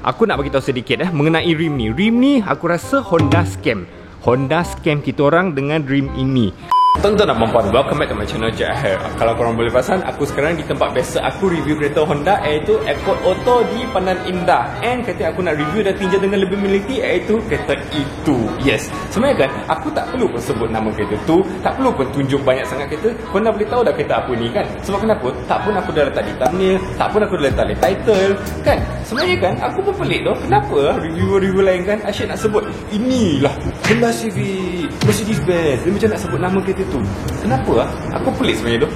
aku nak bagi tahu sedikit mengenai rim ni. Rim ni aku rasa Honda scam. Honda scam kita orang dengan rim ini. Tuan-tuan dan puan-puan, welcome back to my channel Jack Hair. Kalau korang boleh perasan, aku sekarang di tempat biasa aku review kereta Honda, iaitu Accord Auto di Pandan Indah. And kereta aku nak review dan tinjau dengan lebih meneliti, iaitu kereta itu. Yes, sebenarnya kan aku tak perlu pun sebut nama kereta tu, tak perlu pun tunjuk banyak sangat kereta. Korang dah boleh tahu dah kereta apa ni kan. Sebab kenapa? Tak pun aku dah letak di thumbnail, tak pun aku dah letak di title kan. Sebenarnya kan aku pun pelik tu, kenapa review-review lain kan asyik nak sebut inilah Honda Civic, Mercedes-Benz, dia macam nak sebut nama kereta tu. Kenapa aku pelik sebenarnya tu.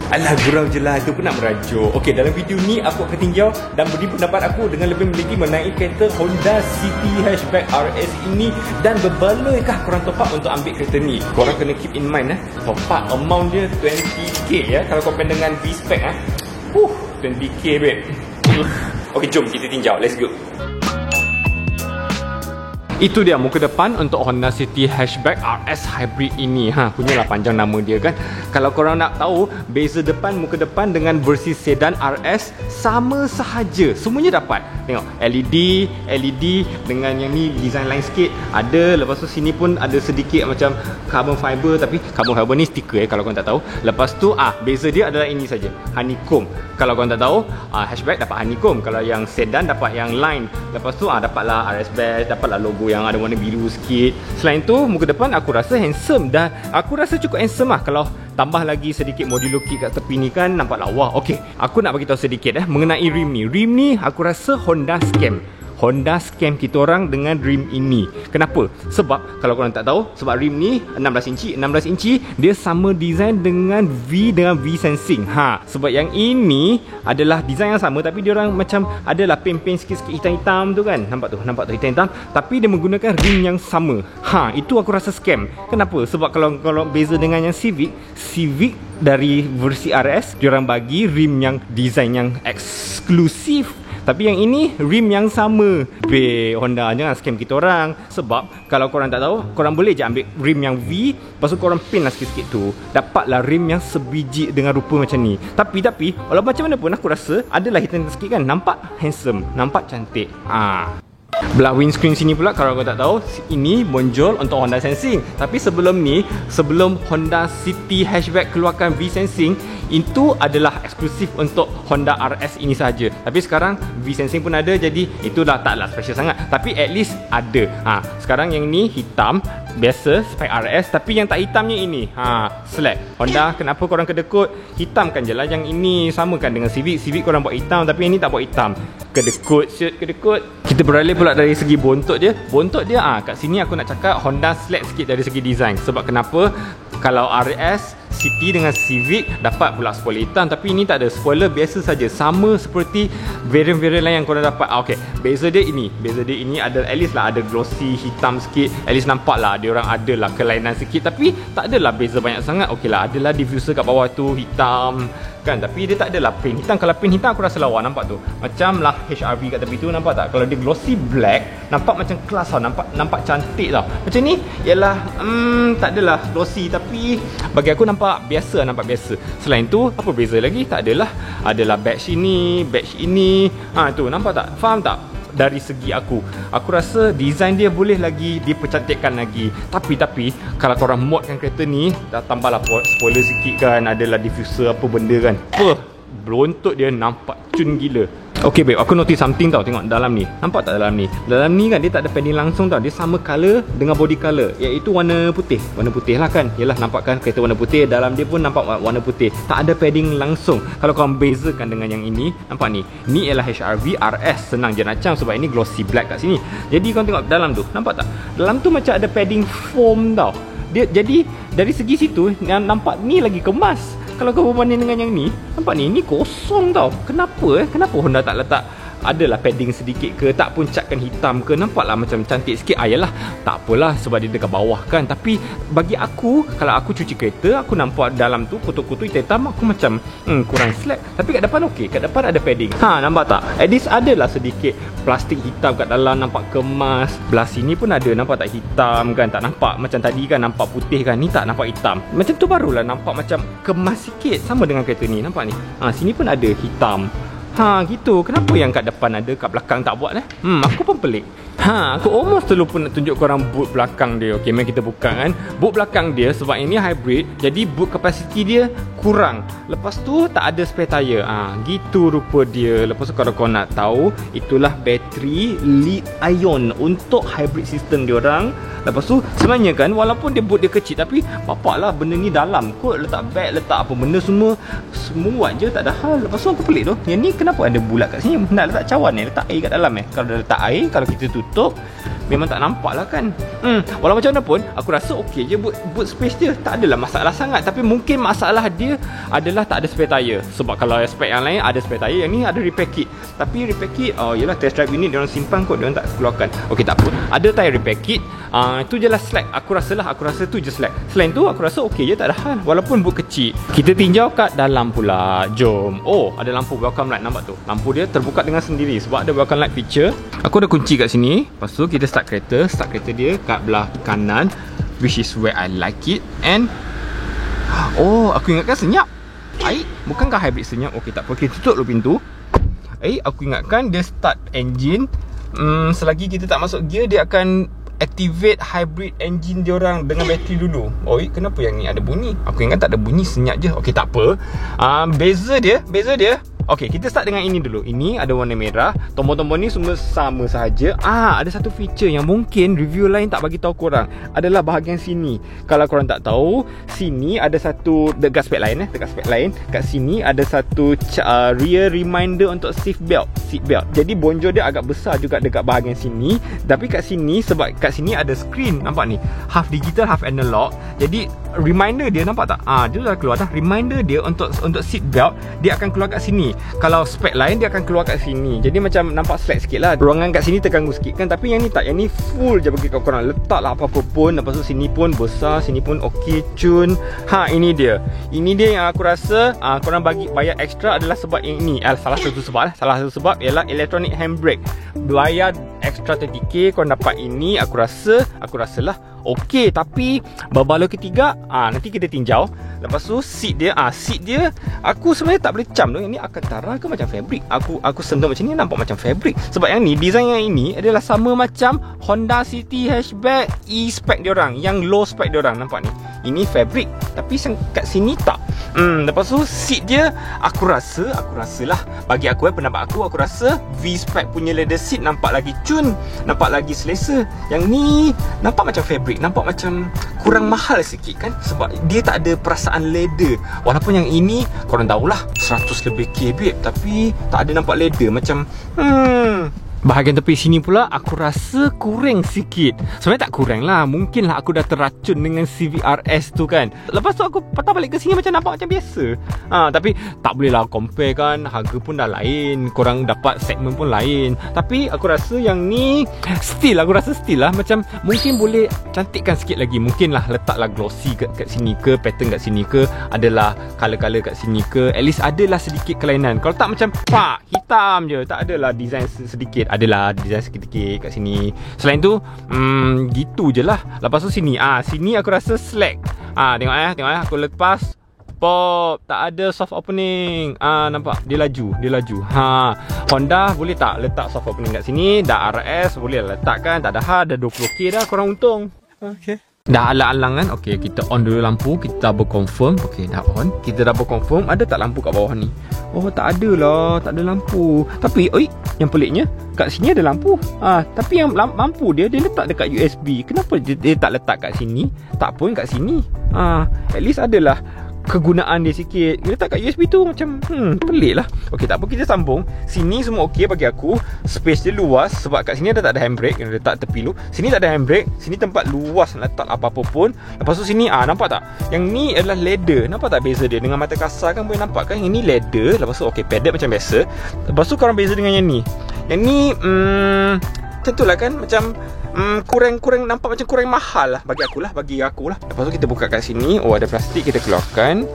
Alah, gurau je lah, itu pun nak merajuk. Okey, dalam video ni aku akan tinjau dan beri pendapat aku dengan lebih meneliti mengenai kereta Honda City Hatchback RS ini. Dan berbalaikah korang top up untuk ambil kereta ni? Korang kena keep in mind top up amount dia 20k ya. Kalau compare dengan V-Spec 20k babe. Okey, jom kita tinjau, let's go. Itu dia muka depan untuk Honda City Hatchback RS Hybrid ini. Punyalah panjang nama dia kan. Kalau korang nak tahu, beza depan muka depan dengan versi sedan RS sama sahaja. Semuanya dapat. Tengok LED dengan yang ni design lain sikit. Ada, lepas tu sini pun ada sedikit macam carbon fiber, tapi carbon fiber ni stiker kalau korang tak tahu. Lepas tu beza dia adalah ini saja, honeycomb. Kalau korang tak tahu, hatchback dapat honeycomb. Kalau yang sedan dapat yang line. Lepas tu dapatlah RS badge, dapatlah logo yang ada warna biru sikit. Selain tu, muka depan aku rasa handsome dah. Aku rasa cukup handsome lah. Kalau tambah lagi sedikit modulo kit kat tepi ni kan, nampak lawa. Okey, aku nak bagi tahu sedikit mengenai rim ni. Rim ni aku rasa Honda scam. Honda scam kita orang dengan rim ini. Kenapa? Sebab kalau korang tak tahu, sebab rim ni 16 inci dia sama design dengan V Sensing. Sebab yang ini adalah design yang sama, tapi dia orang macam adalah paint sikit-sikit hitam-hitam tu kan. Nampak tu hitam-hitam, tapi dia menggunakan rim yang sama. Itu aku rasa scam. Kenapa? Sebab kalau beza dengan yang Civic dari versi RS, dia orang bagi rim yang design yang eksklusif. Tapi yang ini rim yang sama. Honda jangan scam kita orang. Sebab kalau korang tak tahu, korang boleh je ambil rim yang V, lepas tu korang paint lah sikit-sikit tu, dapatlah rim yang sebiji dengan rupa macam ni. Tapi walau macam mana pun aku rasa adalah hitam sikit kan. Nampak handsome, nampak cantik. Belah windscreen sini pula, kalau korang tak tahu, ini bonjol untuk Honda Sensing. Tapi sebelum Honda City Hatchback keluarkan V Sensing, itu adalah eksklusif untuk Honda RS ini sahaja. Tapi sekarang V Sensing pun ada, jadi itulah taklah special sangat. Tapi at least ada. Sekarang yang ni hitam biasa spek RS, tapi yang tak hitamnya ini slack. Honda, kenapa korang kedekut? Hitamkan je lah yang ini, samakan dengan Civic korang buat hitam, tapi yang ni tak buat hitam. Kedekut. Kita beralih pula dari segi bontot dia. Kat sini aku nak cakap Honda slack sikit dari segi design. Sebab kenapa? Kalau RS City dengan Civic dapat pula spoiler hitam, tapi ini tak ada, spoiler biasa saja, sama seperti variant-variant lain yang korang dapat. Okey, beza dia ini ada, at least lah ada glossy hitam sikit, at least nampak lah dia orang ada lah kelainan sikit, tapi tak adalah beza banyak sangat. Okey lah, adalah diffuser kat bawah tu hitam kan, tapi dia tak adalah paint hitam. Kalau paint hitam aku rasa lawa, nampak tu macam lah HRV kat tepi tu, nampak tak? Kalau dia glossy black, nampak macam kelas tau, nampak cantik tau. Macam ni ialah tak adalah glossy, tapi bagi aku nampak biasa. Selain tu, apa beza lagi? Tak adalah badge ini. Tu nampak tak? Faham tak? Dari segi aku rasa design dia boleh lagi dipercantikkan lagi. Tapi kalau korang modkan kereta ni, dah tambahlah spoiler sikit kan, adalah diffuser apa benda kan. Berontot dia nampak cun gila. Okay babe, aku notice something tau. Tengok dalam ni, nampak tak dalam ni? Dalam ni kan dia tak ada padding langsung tau. Dia sama color dengan body color, iaitu warna putih lah kan. Yelah, nampak kan kereta warna putih, dalam dia pun nampak warna putih. Tak ada padding langsung. Kalau korang bezakan dengan yang ini, nampak ni, ni ialah HRV RS. Senang je nak cam sebab ini glossy black kat sini. Jadi korang tengok dalam tu, nampak tak? Dalam tu macam ada padding foam tau. Jadi dari segi situ yang nampak ni lagi kemas. Kalau kau berbanding dengan yang ni, nampak ni kosong tau. Kenapa Honda tak letak adalah padding sedikit ke, tak pun catkan hitam ke, nampaklah macam cantik sikit. Yalah, tak apalah sebab dia dekat bawah kan. Tapi bagi aku, kalau aku cuci kereta, aku nampak dalam tu kutu-kutu hitam, aku macam kurang slack. Tapi kat depan okey, kat depan ada padding. Nampak tak? At least adalah sedikit plastik hitam kat dalam, nampak kemas. Belah sini pun ada, nampak tak hitam kan? Tak nampak macam tadi kan, nampak putih kan, ni tak nampak hitam. Macam tu barulah nampak macam kemas sikit, sama dengan kereta ni, nampak ni. Sini pun ada hitam. Gitu. Kenapa yang kat depan ada, kat belakang tak buat aku pun pelik. Aku almost terlupa nak tunjuk korang boot belakang dia. Okey, mari kita buka kan. Boot belakang dia sebab ini hybrid, jadi boot capacity dia kurang. Lepas tu tak ada spare tire. Gitu rupa dia. Lepas tu kalau kau nak tahu, itulah bateri lithium untuk hybrid system dia orang. Lepas tu sebenarnya kan, walaupun dia boot dia kecil, tapi bapak lah benda ni dalam kot. Letak bag, letak apa benda semua muat je, tak ada hal. Lepas tu aku pelik tu, yang ni kenapa ada bulat kat sini? Nak letak cawan letak air kat dalam Kalau dah letak air, kalau kita tutup memang tak nampak lah kan. Walau macam mana pun, aku rasa okey je boot space dia. Tak adalah masalah sangat. Tapi mungkin masalah dia adalah tak ada spare tire. Sebab kalau spek yang lain ada spare tire, yang ni ada repair kit. Tapi repair kit, yelah test drive unit diorang simpan kot, diorang tak keluarkan. Okey, tak apa, ada tire repair kit. Itu je lah slack. Aku rasa tu je slack. Selain tu aku rasa okey je, tak ada hal. Walaupun boot kecil. Kita tinjau kat dalam pula. Jom. Ada lampu welcome light, nampak tu. Lampu dia terbuka dengan sendiri sebab ada welcome light feature. Aku ada kunci kat sini. Lepas tu kita start kereta dia kat belah kanan, which is where I like it. And aku ingatkan senyap. Bukankah hybrid senyap? Okey, tak apa, kita tutup dulu pintu. Aku ingatkan dia start engine. Selagi kita tak masuk gear, dia akan activate hybrid engine diorang dengan bateri dulu. Kenapa yang ni ada bunyi? Aku ingat tak ada bunyi, senyap je. Okey, tak apa. Beza dia okey, kita start dengan ini dulu. Ini ada warna merah. Tombol-tombol ni semua sama sahaja. Ada satu feature yang mungkin review lain tak bagi tahu korang, adalah bahagian sini. Kalau korang tak tahu, sini ada satu dekat spek lain kat sini ada satu rear reminder untuk seat belt. Jadi bonjol dia agak besar juga dekat bahagian sini. Tapi kat sini, sebab kat sini ada screen, nampak ni, half digital half analog. Jadi reminder dia, nampak tak? Dia dah keluar dah. Reminder dia untuk seat belt, dia akan keluar kat sini. Kalau spek lain dia akan keluar kat sini. Jadi macam nampak slack sikit lah. Ruangan kat sini terganggu sikit kan. Tapi yang ni tak. Yang ni full je bagi korang. Letak lah apa-apa pun. Lepas tu sini pun besar, sini pun okey cun. Ini dia yang aku rasa korang bayar extra adalah sebab yang ini. Salah satu sebab ialah electronic handbrake. Bayar extra 30k, korang dapat ini. Aku rasalah okey. Tapi berbaloi ketiga, nanti kita tinjau. Lepas tu seat dia aku sebenarnya tak boleh cam tu. Yang ni Alcantara ke macam fabric? Aku sentuh macam ni, nampak macam fabric. Sebab yang ni, design yang ini adalah sama macam Honda City hatchback e-spec diorang, yang low spec diorang, nampak ni. Ini fabric, tapi kat sini tak. Lepas tu seat dia, aku rasalah, bagi aku pendapat aku rasa V-spec punya leather seat nampak lagi cun, nampak lagi selesa. Yang ni nampak macam fabric, nampak macam kurang mahal sikit kan, sebab dia tak ada perasaan leather. Walaupun yang ini korang tahulah 100 lebih K babe, tapi tak ada nampak leather. Macam bahagian tepi sini pula aku rasa kurang sikit. Sebenarnya tak kurang lah, mungkinlah aku dah terracun dengan CVRS tu kan. Lepas tu aku patah balik ke sini macam nampak macam biasa. Tapi tak boleh lah compare kan, harga pun dah lain, korang dapat segmen pun lain. Tapi aku rasa yang ni still lah macam mungkin boleh cantikkan sikit lagi. Mungkin lah letaklah glossy kat sini ke, pattern kat sini ke, adalah colour-colour kat sini ke, at least adalah sedikit kelainan. Kalau tak macam hitam je, tak adalah design sedikit. Adalah design sedikit kat sini. Selain tu gitu je lah. Lepas tu sini sini aku rasa slack. Tengok aku lepas pop, tak ada soft opening. Nampak dia laju. Honda boleh tak letak soft opening kat sini. Dah RS boleh letakkan, tak ada hal. Dah 20k dah, korang untung. Okay, dah alang-alang kan. Okay, kita on dulu lampu, kita double confirm. Okay, dah on. Kita double confirm, ada tak lampu kat bawah ni? Tak ada lah, tak ada lampu. Tapi yang peliknya, kat sini ada lampu. Tapi yang lampu dia letak dekat USB. Kenapa dia tak letak kat sini? Tak pun kat sini. At least adalah kegunaan dia sikit. Dia letak kat USB tu macam pelik lah. Okey, tak apa, kita sambung. Sini semua okey bagi aku. Space dia luas sebab kat sini tak ada handbrake, yang letak tepi lu. Sini tak ada handbrake. Sini tempat luas nak letak apa-apa pun. Lepas tu sini nampak tak? Yang ni adalah leather. Nampak tak beza dia? Dengan mata kasar kan boleh nampak kan? Yang ni leather. Lepas tu okey, padded macam biasa. Lepas tu korang beza dengan yang ni. Yang ni tentulah kan macam kurang nampak macam kurang mahal lah bagi aku lah. Lepas tu kita buka kat sini. Ada plastik, kita keluarkan.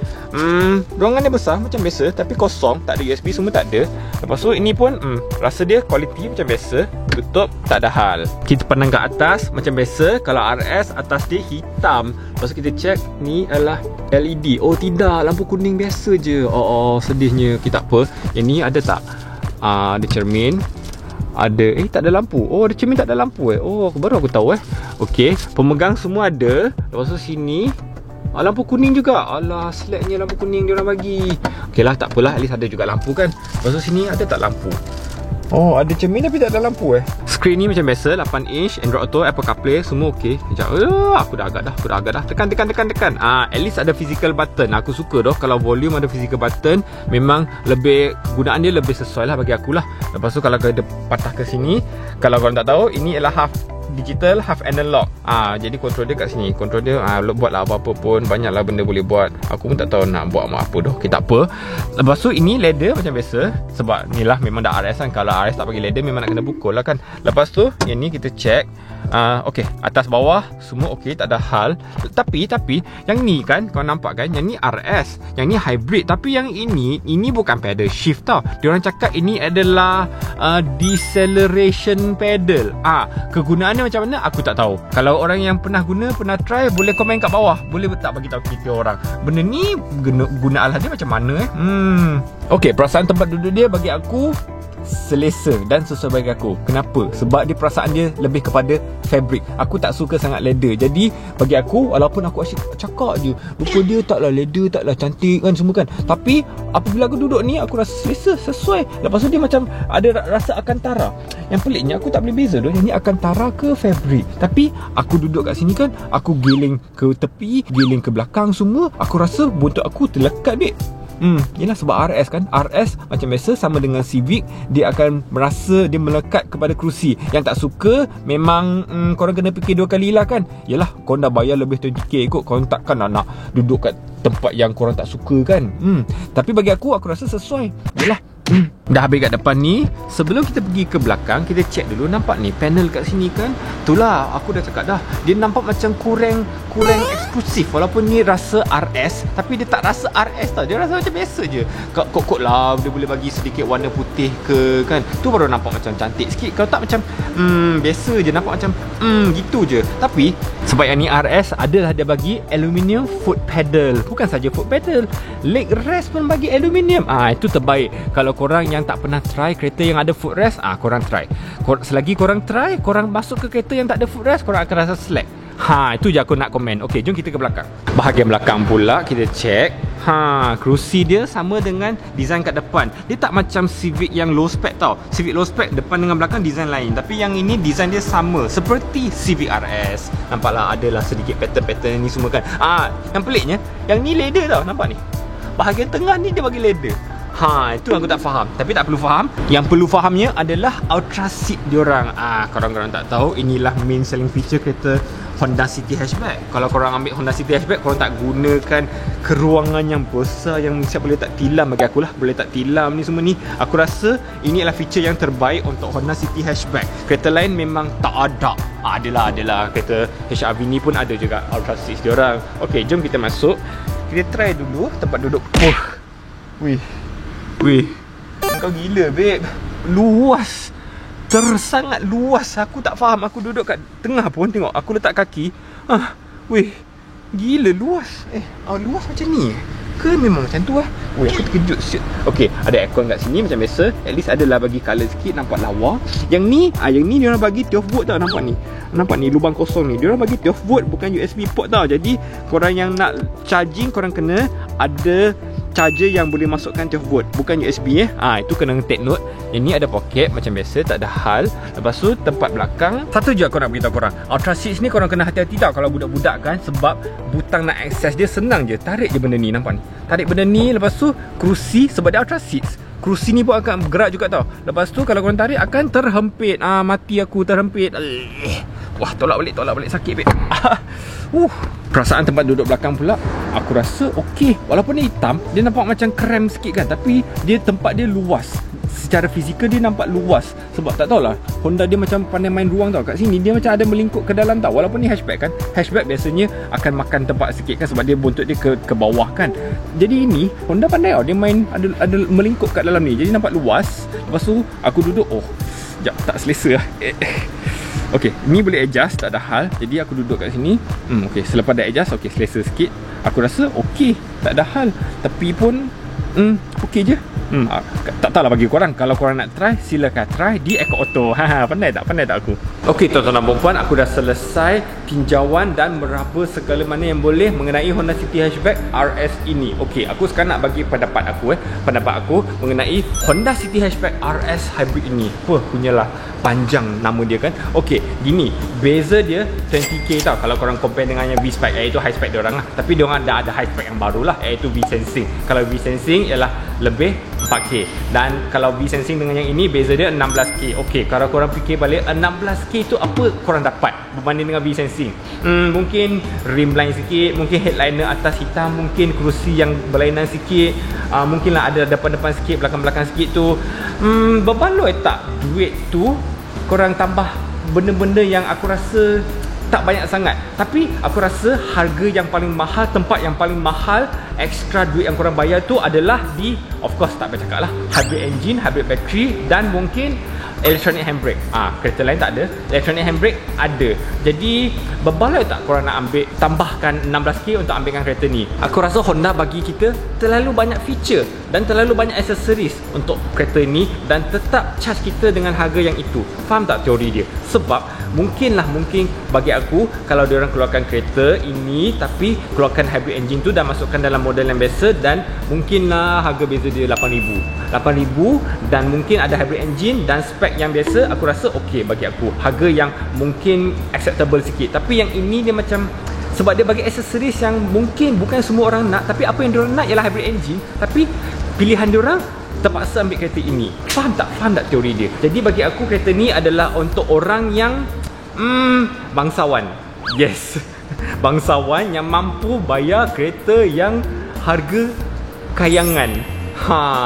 Ruangan dia besar macam biasa, tapi kosong, tak ada USB, semua tak ada. Lepas tu ini pun rasa dia quality macam biasa. Tutup, tak ada hal. Kita pandang ke atas macam biasa. Kalau RS, atas dia hitam. Lepas tu kita check, ni adalah LED. Tidak, lampu kuning biasa je. Sedihnya. Kita tak apa. Yang ni ada tak? Ada cermin. Ada, tak ada lampu. Oh, ada cermin tak ada lampu Oh, baru aku tahu Okey, pemegang semua ada. Lepas tu sini lampu kuning juga. Alah, slacknya lampu kuning dia orang bagi. Okey lah, tak apalah, at least ada juga lampu kan. Lepas tu sini ada tak lampu? Oh, ada cermin tapi tak ada lampu Skrin ni macam biasa, 8 inch, Android Auto, Apple CarPlay, semua okey. Sekejap, aku dah agak dah. Tekan. At least ada physical button. Aku suka dah kalau volume ada physical button. Memang lebih, gunaan dia lebih sesuai lah bagi aku lah. Lepas tu kalau kita patah ke sini, kalau korang tak tahu, ini ialah half digital, half analog. Jadi kontrol dia kat sini. Kontrol dia buatlah apa-apa pun, banyaklah benda boleh buat. Aku pun tak tahu nak buat apa dah. Okay, tak apa. Lepas tu ini leather macam biasa. Sebab ni lah memang dah RS kan. Kalau RS tak bagi leather memang nak kena pukul lah kan. Lepas tu yang ni kita check. Okay, atas bawah semua okay, tak ada hal. Tapi yang ni kan, kau nampak kan, yang ni RS, yang ni hybrid. Tapi yang ini bukan pedal shift tau. Diorang cakap ini adalah deceleration pedal. Kegunaannya macam mana aku tak tahu. Kalau orang yang pernah guna, pernah try, boleh komen kat bawah. Boleh tak bagi tahu kita orang benda ni guna alah dia macam mana Okey, perasaan tempat duduk dia bagi aku selesa dan sesuai bagi aku. Kenapa? Sebab dia perasaan dia lebih kepada fabric. Aku tak suka sangat leather. Jadi bagi aku, walaupun aku asyik cakap je, rupa dia taklah leather, taklah cantik kan semua kan, tapi apabila aku duduk ni, aku rasa selesa, sesuai. Lepas tu dia macam ada rasa Alcantara. Yang peliknya aku tak boleh beza doh, yang ni Alcantara ke fabric. Tapi aku duduk kat sini kan, aku giling ke tepi, giling ke belakang semua, aku rasa buntut aku terlekat dek. Yelah sebab RS kan. RS macam biasa sama dengan Civic, dia akan merasa dia melekat kepada kerusi. Yang tak suka memang korang kena fikir dua kali lah kan. Yelah, korang dah bayar lebih 20k kot, korang takkan nak duduk kat tempat yang korang tak suka kan. Tapi bagi aku rasa sesuai. Yelah, dah habis kat depan ni. Sebelum kita pergi ke belakang, kita check dulu. Nampak ni panel kat sini kan. Itulah aku dah cakap dah, dia nampak macam kurang eksklusif. Walaupun ni rasa RS, tapi dia tak rasa RS tau. Dia rasa macam biasa je. Kot lah dia boleh bagi sedikit warna putih ke kan. Tu baru nampak macam cantik sikit. Kalau tak macam biasa je, nampak macam gitu je. Tapi sebab yang ni RS, adalah dia bagi aluminium foot pedal. Bukan saja foot pedal, leg rest pun bagi aluminium. Itu terbaik. Kalau korang yang tak pernah try kereta yang ada footrest, korang try. Selagi korang try, korang masuk ke kereta yang tak ada footrest, korang akan rasa slack. Itu je aku nak komen. Okey, jom kita ke belakang. Bahagian belakang pula kita check. Kerusi dia sama dengan design kat depan. Dia tak macam Civic yang low spec tau. Civic low spec depan dengan belakang design lain. Tapi yang ini design dia sama seperti Civic RS. Nampaklah adalah sedikit pattern-pattern ni semua kan. Yang peliknya, yang ni leather tau. Nampak ni, bahagian tengah ni dia bagi leather. Itu aku tak faham. Tapi tak perlu faham. Yang perlu fahamnya adalah Ultra Seat diorang. Korang-korang tak tahu, inilah main selling feature kereta Honda City Hatchback. Kalau korang ambil Honda City Hatchback, korang tak gunakan keruangan yang besar yang siap boleh tak tilam. Bagi akulah, boleh tak tilam ni semua ni, aku rasa ini adalah feature yang terbaik untuk Honda City Hatchback. Kereta lain memang tak ada. Adalah kereta HRV ni pun ada juga Ultra Seat diorang. Okey, jom kita masuk. Kita try dulu tempat duduk. Wih, kau gila babe. Luas, tersangat luas. Aku tak faham. Aku duduk kat tengah pun, tengok aku letak kaki. Wih, gila luas. Luas macam ni ke memang macam tu Wih, aku terkejut shit. Okey, ada aircon kat sini macam biasa. At least adalah bagi colour sikit, nampak lawa. Yang ni diorang bagi 12 volt tau. Nampak ni lubang kosong ni. Diorang bagi 12 volt, bukan USB port tau. Jadi korang yang nak charging, korang kena ada charger yang boleh masukkan 12 volt, bukan USB itu kena take note. Yang ni ada pocket macam biasa, tak ada hal. Lepas tu tempat belakang, satu je aku nak beritahu korang, Ultra Seats ni korang kena hati-hati tau kalau budak-budak kan. Sebab butang nak akses dia senang je. Tarik je benda ni, nampak ni, tarik benda ni. Lepas tu kerusi, sebab dia Ultra Seats, kerusi ni pun akan bergerak juga tau. Lepas tu kalau korang tarik akan terhempit. Mati aku terhempit. Wah, tolak balik sakit babe. Perasaan tempat duduk belakang pula, aku rasa okey. Walaupun dia hitam, dia nampak macam krem sikit kan, tapi dia tempat dia luas. Secara fizikal dia nampak luas. Sebab tak tahulah, Honda dia macam pandai main ruang tau. Kat sini dia macam ada melingkup ke dalam tau. Walaupun ni hatchback kan, hatchback biasanya akan makan tempat sikit kan, sebab dia buntut dia ke bawah kan. Jadi ini Honda pandai tau, dia main ada melingkup kat dalam ni. Jadi nampak luas. Lepas tu aku duduk, sekejap, tak selesa lah. Okey, ni boleh adjust, tak ada hal. Jadi aku duduk kat sini. Okey, selepas dah adjust, okey, selesa sikit. Aku rasa okey, tak ada hal. Tapi pun Okey je. Tak tahulah bagi korang. Kalau korang nak try, silakan try di Eco Auto. Pandai tak? Pandai tak aku? Okey tuan-tuan dan puan-puan, aku dah selesai tinjauan dan meraba segala mana yang boleh mengenai Honda City Hatchback RS ini. Okey, aku sekarang nak bagi pendapat aku pendapat aku mengenai Honda City Hatchback RS Hybrid ini. Punyalah panjang nama dia kan. Okey, gini, beza dia 20k tau kalau korang compare dengan yang V-Spec, iaitu high spec dia orang lah. Tapi dia orang dah ada high spec yang baru lah, iaitu V-Sensing. Kalau V-Sensing ialah lebih 4k, dan kalau V-Sensing dengan yang ini beza dia 16k. Okey, kalau korang fikir balik 16k tu apa korang dapat berbanding dengan V-Sensing? Mungkin rim line sikit, mungkin headliner atas hitam, mungkin kerusi yang berlainan sikit, mungkinlah ada depan-depan sikit, belakang-belakang sikit tu. Berbaloi tak duit tu korang tambah benda-benda yang aku rasa tak banyak sangat, tapi aku rasa harga yang paling mahal, tempat yang paling mahal, extra duit yang korang bayar tu adalah di, of course tak payah cakap lah, hybrid engine, hybrid battery, dan mungkin electronic handbrake. Kereta lain tak ada, electronic handbrake ada. Jadi berbaloi tak korang nak ambil, tambahkan 16k untuk ambilkan kereta ni? Aku rasa Honda bagi kita terlalu banyak feature dan terlalu banyak aksesoris untuk kereta ni, dan tetap charge kita dengan harga yang itu. Faham tak teori dia? Sebab mungkin bagi aku, kalau diorang keluarkan kereta ini tapi keluarkan hybrid engine tu dan masukkan dalam model yang biasa, dan mungkinlah harga beza dia 8,000 dan mungkin ada hybrid engine dan spek yang biasa, aku rasa okey bagi aku. Harga yang mungkin acceptable sikit. Tapi yang ini dia macam, sebab dia bagi aksesoris yang mungkin bukan semua orang nak, tapi apa yang diorang nak ialah hybrid engine, tapi pilihan diorang terpaksa ambil kereta ini. Faham tak? Faham tak teori dia? Jadi bagi aku kereta ni adalah untuk orang yang bangsawan. Yes. Bangsawan yang mampu bayar kereta yang harga kayangan.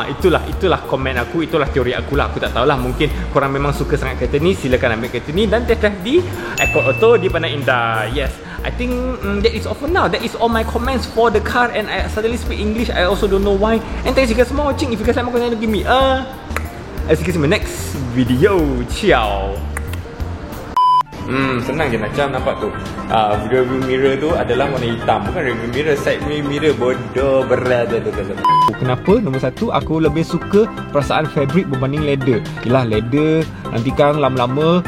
Itulah komen aku, itulah teori aku lah. Aku tak tahulah, mungkin korang memang suka sangat kereta ni, silakan ambil kereta ni dan test drive di Eco Auto di Pandai Indah. Yes, I think that is all for now. That is all my comments for the car, and I suddenly speak English. I also don't know why. And thanks you guys for watching. If you guys like my content, give me a... I'll see you guys in my next video. Ciao. Senang je macam nampak tu. Rearview mirror tu adalah warna hitam, bukan rearview mirror, side mirror. Bodoh berada. Kenapa? Nombor satu, aku lebih suka perasaan fabric berbanding leather. Yelah, leather nanti kan lama-lama